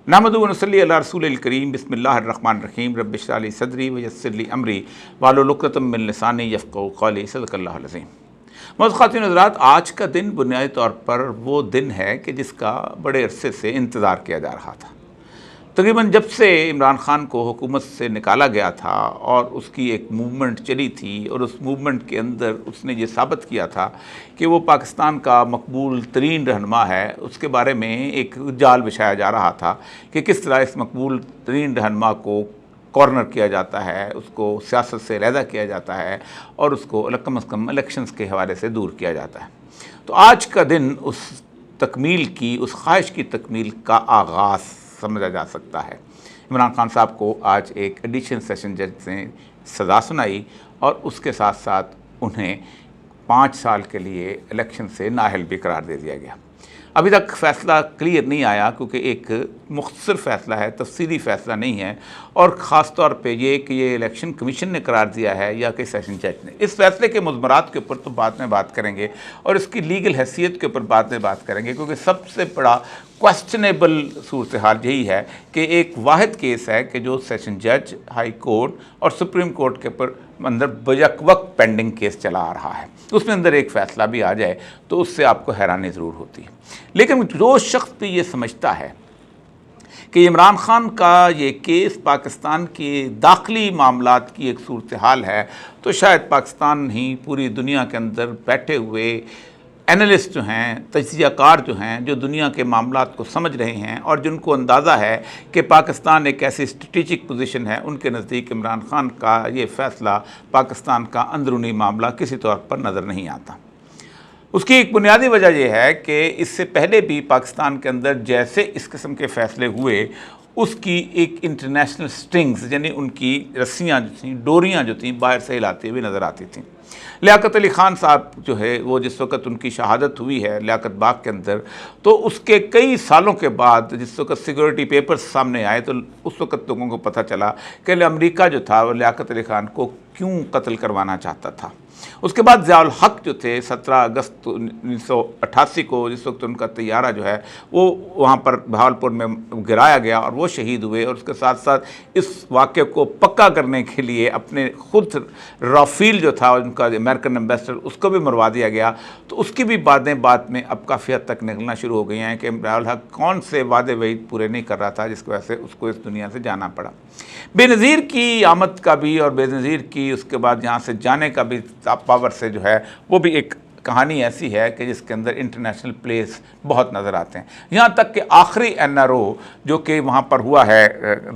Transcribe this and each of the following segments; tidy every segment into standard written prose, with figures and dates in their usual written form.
نحمدہ و نصلی علی رسول الکریم بسم اللہ الرحمن الرحیم رب اشرح لی صدری ویسر لی امری واحلل عقدۃ من لسانی یفقہوا قولی صدق اللہ العظیم۔ معزز خواتین و حضرات، آج کا دن بنیادی طور پر وہ دن ہے کہ جس کا بڑے عرصے سے انتظار کیا جا رہا تھا۔ تقریباً جب سے عمران خان کو حکومت سے نکالا گیا تھا اور اس کی ایک موومنٹ چلی تھی اور اس موومنٹ کے اندر اس نے یہ ثابت کیا تھا کہ وہ پاکستان کا مقبول ترین رہنما ہے، اس کے بارے میں ایک جال بچھایا جا رہا تھا کہ کس طرح اس مقبول ترین رہنما کو کارنر کیا جاتا ہے، اس کو سیاست سے علیحدہ کیا جاتا ہے اور اس کو کم از کم الیکشنز کے حوالے سے دور کیا جاتا ہے۔ تو آج کا دن اس تکمیل کی، اس خواہش کی تکمیل کا آغاز سمجھا جا سکتا ہے۔ عمران خان صاحب کو آج ایک ایڈیشن سیشن جج نے سزا سنائی اور اس کے ساتھ ساتھ انہیں 5 سال کے لیے الیکشن سے نااہل بھی قرار دے دیا گیا۔ ابھی تک فیصلہ کلیئر نہیں آیا کیونکہ ایک مختصر فیصلہ ہے، تفصیلی فیصلہ نہیں ہے، اور خاص طور پہ یہ کہ یہ الیکشن کمیشن نے قرار دیا ہے یا کہ سیشن جج نے۔ اس فیصلے کے مضمرات کے اوپر تو بعد میں بات کریں گے اور اس کی لیگل حیثیت کے اوپر بعد میں بات کریں گے، کیونکہ سب سے بڑا کویسچنیبل صورتحال یہی ہے کہ ایک واحد کیس ہے کہ جو سیشن جج، ہائی کورٹ اور سپریم کورٹ کے اوپر اندر بیک وقت پینڈنگ کیس چلا آ رہا ہے، اس میں اندر ایک فیصلہ بھی آ جائے تو اس سے آپ کو حیرانی ضرور ہوتی ہے۔ لیکن جو شخص بھی یہ سمجھتا ہے کہ عمران خان کا یہ کیس پاکستان کے داخلی معاملات کی ایک صورتحال ہے، تو شاید پاکستان ہی پوری دنیا کے اندر بیٹھے ہوئے اینالسٹ جو ہیں، تجزیہ کار جو ہیں، جو دنیا کے معاملات کو سمجھ رہے ہیں اور جن کو اندازہ ہے کہ پاکستان ایک ایسی اسٹریٹجک پوزیشن ہے، ان کے نزدیک عمران خان کا یہ فیصلہ پاکستان کا اندرونی معاملہ کسی طور پر نظر نہیں آتا۔ اس کی ایک بنیادی وجہ یہ ہے کہ اس سے پہلے بھی پاکستان کے اندر جیسے اس قسم کے فیصلے ہوئے، اس کی ایک انٹرنیشنل سٹرنگز یعنی ان کی رسیاں جو تھیں، ڈوریاں جو تھیں، باہر سے ہلاتی ہوئی نظر آتی تھیں۔ لیاقت علی خان صاحب جو ہے وہ جس وقت ان کی شہادت ہوئی ہے لیاقت باغ کے اندر، تو اس کے کئی سالوں کے بعد جس وقت سیکورٹی پیپرز سامنے آئے تو اس وقت لوگوں کو پتہ چلا کہ امریکہ جو تھا وہ لیاقت علی خان کو کیوں قتل کروانا چاہتا تھا۔ اس کے بعد ضیاء الحق جو تھے 17 اگست 1988 کو، جس وقت ان کا طیارہ جو ہے وہ وہاں پر بہاولپور میں گرایا گیا اور وہ شہید ہوئے، اور اس کے ساتھ ساتھ اس واقعے کو پکا کرنے کے لیے اپنے خود رافیل جو تھا ان کا امریکن ایمبیسڈر، اس کو بھی مروا دیا گیا۔ تو اس کی بھی باتیں بعد میں اب کافی حد تک نکلنا شروع ہو گئی ہیں کہ ضیاء الحق کون سے وعدے وعید پورے نہیں کر رہا تھا جس کی وجہ سے اس کو اس دنیا سے جانا پڑا۔ بے نظیر کی آمد کا بھی اور بے نظیر کی اس کے بعد یہاں سے جانے کا بھی پاور سے جو ہے وہ بھی ایک کہانی ایسی ہے کہ جس کے اندر انٹرنیشنل پلیس بہت نظر آتے ہیں، یہاں تک کہ آخری NRO جو کہ وہاں پر ہوا ہے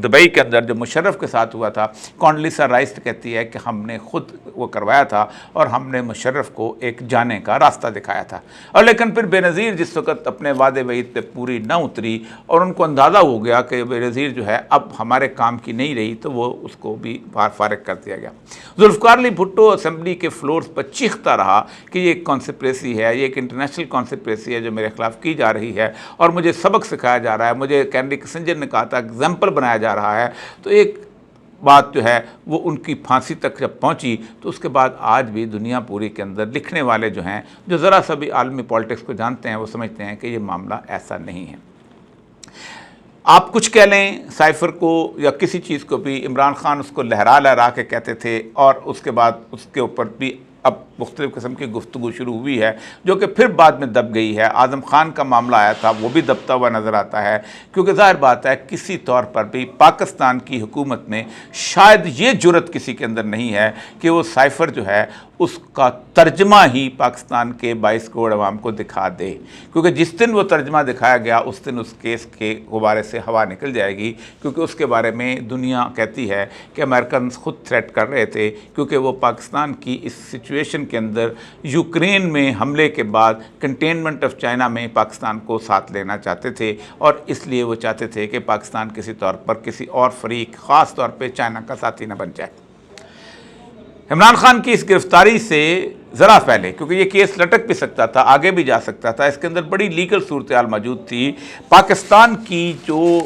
دبئی کے اندر، جو مشرف کے ساتھ ہوا تھا، کونڈلیسا رائس کہتی ہے کہ ہم نے خود وہ کروایا تھا اور ہم نے مشرف کو ایک جانے کا راستہ دکھایا تھا۔ اور لیکن پھر بے نظیر جس وقت اپنے وعدے وعید پہ پوری نہ اتری اور ان کو اندازہ ہو گیا کہ بے نظیر جو ہے اب ہمارے کام کی نہیں رہی، تو وہ اس کو بھی فارغ کر دیا گیا۔ ذوالفقار علی بھٹو اسمبلی کے فلورز پر چیختا رہا کہ یہ ایک کانسپریسی ہے، یہ ایک انٹرنیشنل کانسپریسی ہے جو میرے خلاف کی جا رہی ہے اور مجھے سبق سکھایا جا رہا ہے، مجھے کینری کسنجر نے کہا تھا ایگزامپل بنایا جا رہا ہے۔ تو ایک بات جو ہے وہ ان کی پھانسی تک جب پہنچی تو اس کے بعد آج بھی دنیا پوری کے اندر لکھنے والے جو ہیں، جو ذرا سا بھی عالمی پالیٹکس کو جانتے ہیں، وہ سمجھتے ہیں کہ یہ معاملہ ایسا نہیں ہے۔ آپ کچھ کہہ لیں سائفر کو یا کسی چیز کو بھی، عمران خان اس کو لہرا لہرا کے کہتے تھے اور اس کے بعد اس کے اوپر بھی اب مختلف قسم کی گفتگو شروع ہوئی ہے جو کہ پھر بعد میں دب گئی ہے۔ اعظم خان کا معاملہ آیا تھا، وہ بھی دبتا ہوا نظر آتا ہے، کیونکہ ظاہر بات ہے کسی طور پر بھی پاکستان کی حکومت میں شاید یہ جرت کسی کے اندر نہیں ہے کہ وہ سائفر جو ہے اس کا ترجمہ ہی پاکستان کے 22 کروڑ عوام کو دکھا دے، کیونکہ جس دن وہ ترجمہ دکھایا گیا اس دن اس کیس کے غبارے سے ہوا نکل جائے گی، کیونکہ اس کے بارے میں دنیا کہتی ہے کہ امریکنز خود تھریٹ کر رہے تھے، کیونکہ وہ پاکستان کی اس سچویشن کے اندر یوکرین میں حملے کے بعد کنٹینمنٹ آف چائنا میں پاکستان کو ساتھ لینا چاہتے تھے، اور اس لیے وہ چاہتے تھے کہ پاکستان کسی طور پر کسی اور فریق، خاص طور پہ چائنا کا ساتھی نہ بن جائے۔ عمران خان کی اس گرفتاری سے ذرا پہلے، کیونکہ یہ کیس لٹک بھی سکتا تھا، آگے بھی جا سکتا تھا، اس کے اندر بڑی لیگل صورتحال موجود تھی۔ پاکستان کی جو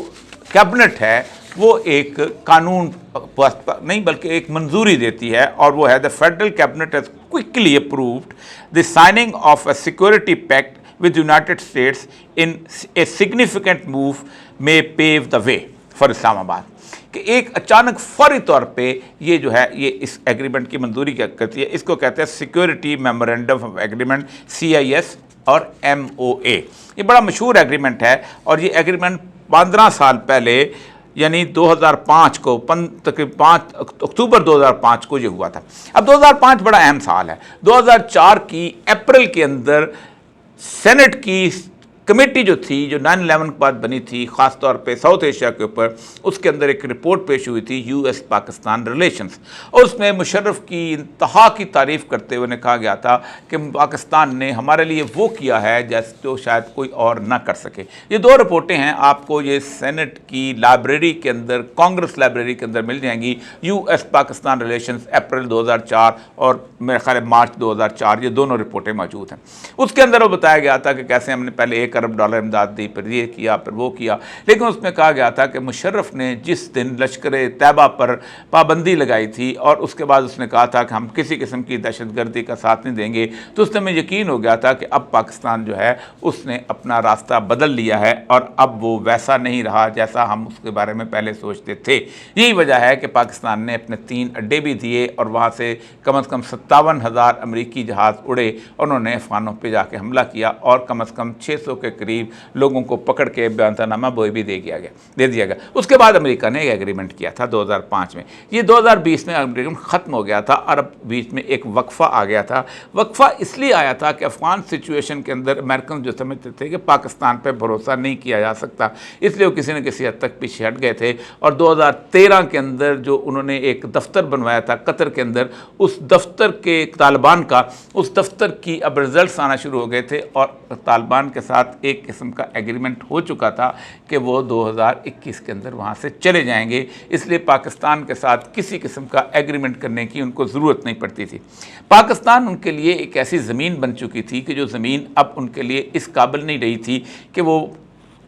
کیبنٹ ہے وہ ایک قانون نہیں بلکہ ایک منظوری دیتی ہے، اور وہ ہے the Federal Cabinet has quickly approved the signing of a security pact with the United States in a significant move may pave the way for Islamabad. کہ ایک اچانک فوری طور پہ یہ جو ہے یہ اس ایگریمنٹ کی منظوری کیا کرتی ہے. اس کو کہتے ہیں security memorandum of agreement CIS اور MOA. یہ بڑا مشہور ایگریمنٹ ہے اور یہ ایگریمنٹ 15 سال پہلے یعنی 2005 کو تقریباً 5 اکتوبر 2005 کو یہ ہوا تھا. اب 2005 بڑا اہم سال ہے. 2004 کی اپریل کے اندر سینٹ کی کمیٹی جو تھی جو 9/11 کے بعد بنی تھی خاص طور پہ ساؤتھ ایشیا کے اوپر، اس کے اندر ایک رپورٹ پیش ہوئی تھی US پاکستان ریلیشنز، اور اس میں مشرف کی انتہا کی تعریف کرتے ہوئے کہا گیا تھا کہ پاکستان نے ہمارے لیے وہ کیا ہے جیسے جو شاید کوئی اور نہ کر سکے. یہ 2 رپورٹیں ہیں، آپ کو یہ سینٹ کی لائبریری کے اندر، کانگریس لائبریری کے اندر مل جائیں گی. US پاکستان ریلیشنز اپریل 2004 اور میرے خیال ہے مارچ 2004، یہ دونوں رپورٹیں موجود ہیں. اس کے اندر وہ بتایا گیا تھا کہ کیسے ہم نے پہلے $1 ارب امداد دی، پھر یہ کیا، پھر وہ کیا. لیکن اس میں کہا گیا تھا کہ مشرف نے جس دن لشکر طیبہ پر پابندی لگائی تھی اور اس کے بعد اس نے کہا تھا کہ ہم کسی قسم کی دہشت گردی کا ساتھ نہیں دیں گے، تو اس میں یقین ہو گیا تھا کہ اب پاکستان جو ہے اس نے اپنا راستہ بدل لیا ہے اور اب وہ ویسا نہیں رہا جیسا ہم اس کے بارے میں پہلے سوچتے تھے. یہی وجہ ہے کہ پاکستان نے اپنے 3 اڈے بھی دیے اور وہاں سے کم از کم 57,000 امریکی جہاز اڑے، انہوں نے افغانوں پہ جا کے حملہ کیا اور کم از کم 600 کے قریب لوگوں کو پکڑ کے بیانتہ نامہ بھی دے دیا گیا. اس کے بعد امریکہ نے ایک ایگریمنٹ کیا تھا 2005 میں. یہ 2020 میں ایگریمنٹ ختم ہو گیا تھا اور اب بیچ میں ایک وقفہ آ گیا تھا. وقفہ اس لیے آیا تھا کہ افغان سچویشن کے اندر امریکن جو سمجھتے تھے کہ پاکستان پہ بھروسہ نہیں کیا جا سکتا، اس لیے وہ کسی نہ کسی حد تک پیچھے ہٹ گئے تھے. اور 2013 کے اندر جو انہوں نے ایک دفتر بنوایا تھا قطر کے اندر، اس دفتر کے طالبان کا، اس دفتر کی اب رزلٹس آنا شروع ہو گئے تھے اور طالبان کے ساتھ ایک قسم کا ایگریمنٹ ہو چکا تھا کہ وہ 2021 کے اندر وہاں سے چلے جائیں گے. اس لیے پاکستان کے ساتھ کسی قسم کا ایگریمنٹ کرنے کی ان کو ضرورت نہیں پڑتی تھی. پاکستان ان کے لیے ایک ایسی زمین بن چکی تھی کہ جو زمین اب ان کے لیے اس قابل نہیں رہی تھی کہ وہ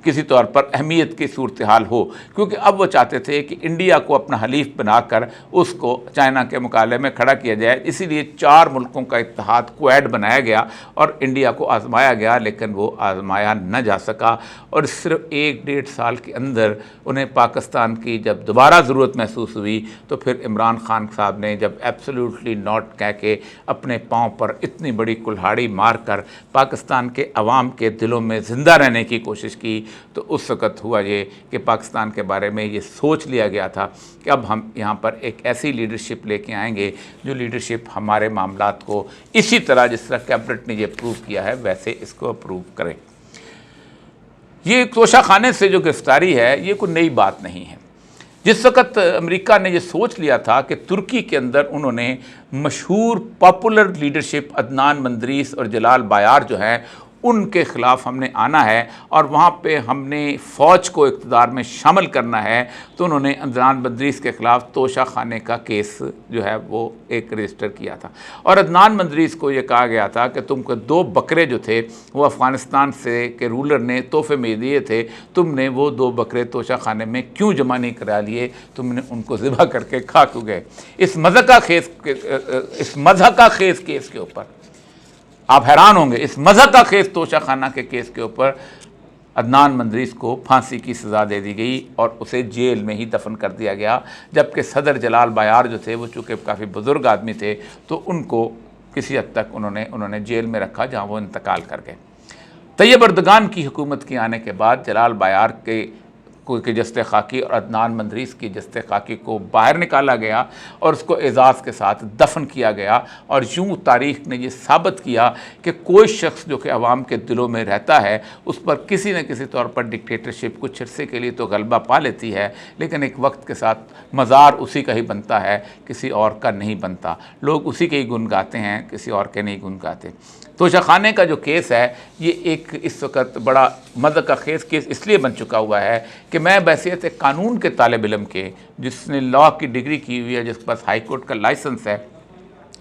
کسی طور پر اہمیت کی صورتحال ہو، کیونکہ اب وہ چاہتے تھے کہ انڈیا کو اپنا حلیف بنا کر اس کو چائنا کے مقابلے میں کھڑا کیا جائے. اسی لیے 4 ملکوں کا اتحاد کویڈ بنایا گیا اور انڈیا کو آزمایا گیا، لیکن وہ آزمایا نہ جا سکا. اور صرف 1-1.5 سال کے اندر انہیں پاکستان کی جب دوبارہ ضرورت محسوس ہوئی تو پھر عمران خان صاحب نے جب ایبسلیوٹلی ناٹ کہہ کے اپنے پاؤں پر اتنی بڑی کلہاڑی مار کر پاکستان کے عوام کے دلوں میں زندہ رہنے کی کوشش کی، تو اس وقت ہوا یہ کہ پاکستان کے بارے میں یہ سوچ لیا گیا تھا کہ اب ہم یہاں پر ایک ایسی لیڈرشپ لے کے آئیں گے جو لیڈرشپ ہمارے معاملات کو اسی طرح جس طرح کیبنٹ نے یہ اپروو کیا ہے ویسے اس کو اپروو کرے. یہ توشہ خانے سے جو گرفتاری ہے یہ کوئی نئی بات نہیں ہے. جس وقت امریکہ نے یہ سوچ لیا تھا کہ ترکی کے اندر انہوں نے مشہور پاپولر لیڈرشپ عدنان مندریس اور جلال بایار جو ہیں ان کے خلاف ہم نے آنا ہے اور وہاں پہ ہم نے فوج کو اقتدار میں شامل کرنا ہے، تو انہوں نے عدنان مندریس کے خلاف توشہ خانے کا کیس جو ہے وہ ایک رجسٹر کیا تھا. اور عدنان مندریس کو یہ کہا گیا تھا کہ تم کو 2 بکرے جو تھے وہ افغانستان سے کے رولر نے تحفے میں دیے تھے، تم نے وہ 2 بکرے توشہ خانے میں کیوں جمع نہیں کرا لیے، تم نے ان کو ذبح کر کے کھا کیوں گئے. اس مضحکہ خیز کیس کے اوپر آپ حیران ہوں گے، اس مضحکہ خیز توشہ خانہ کے کیس کے اوپر عدنان مندریس کو پھانسی کی سزا دے دی گئی اور اسے جیل میں ہی دفن کر دیا گیا. جبکہ صدر جلال بایار جو تھے وہ چونکہ کافی بزرگ آدمی تھے تو ان کو کسی حد تک انہوں نے جیل میں رکھا جہاں وہ انتقال کر گئے. طیب اردگان کی حکومت کے آنے کے بعد جلال بایار کے جستے خاکی اور عدنان مندریس کی جستے خاکی کو باہر نکالا گیا اور اس کو اعزاز کے ساتھ دفن کیا گیا. اور یوں تاریخ نے یہ ثابت کیا کہ کوئی شخص جو کہ عوام کے دلوں میں رہتا ہے اس پر کسی نہ کسی طور پر ڈکٹیٹرشپ کچھ عرصے کے لیے تو غلبہ پا لیتی ہے، لیکن ایک وقت کے ساتھ مزار اسی کا ہی بنتا ہے، کسی اور کا نہیں بنتا. لوگ اسی کے ہی گن گاتے ہیں، کسی اور کے نہیں گن گاتے. توشہ خانے کا جو کیس ہے یہ ایک اس وقت بڑا مضحکہ خیز کیس اس لیے بن چکا ہوا ہے کہ میں بحیثیت قانون کے طالب علم کے، جس نے لاء کی ڈگری کی ہوئی ہے، جس کے پاس ہائی کورٹ کا لائسنس ہے،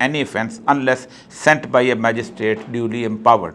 any offence unless sent by a magistrate duly empowered।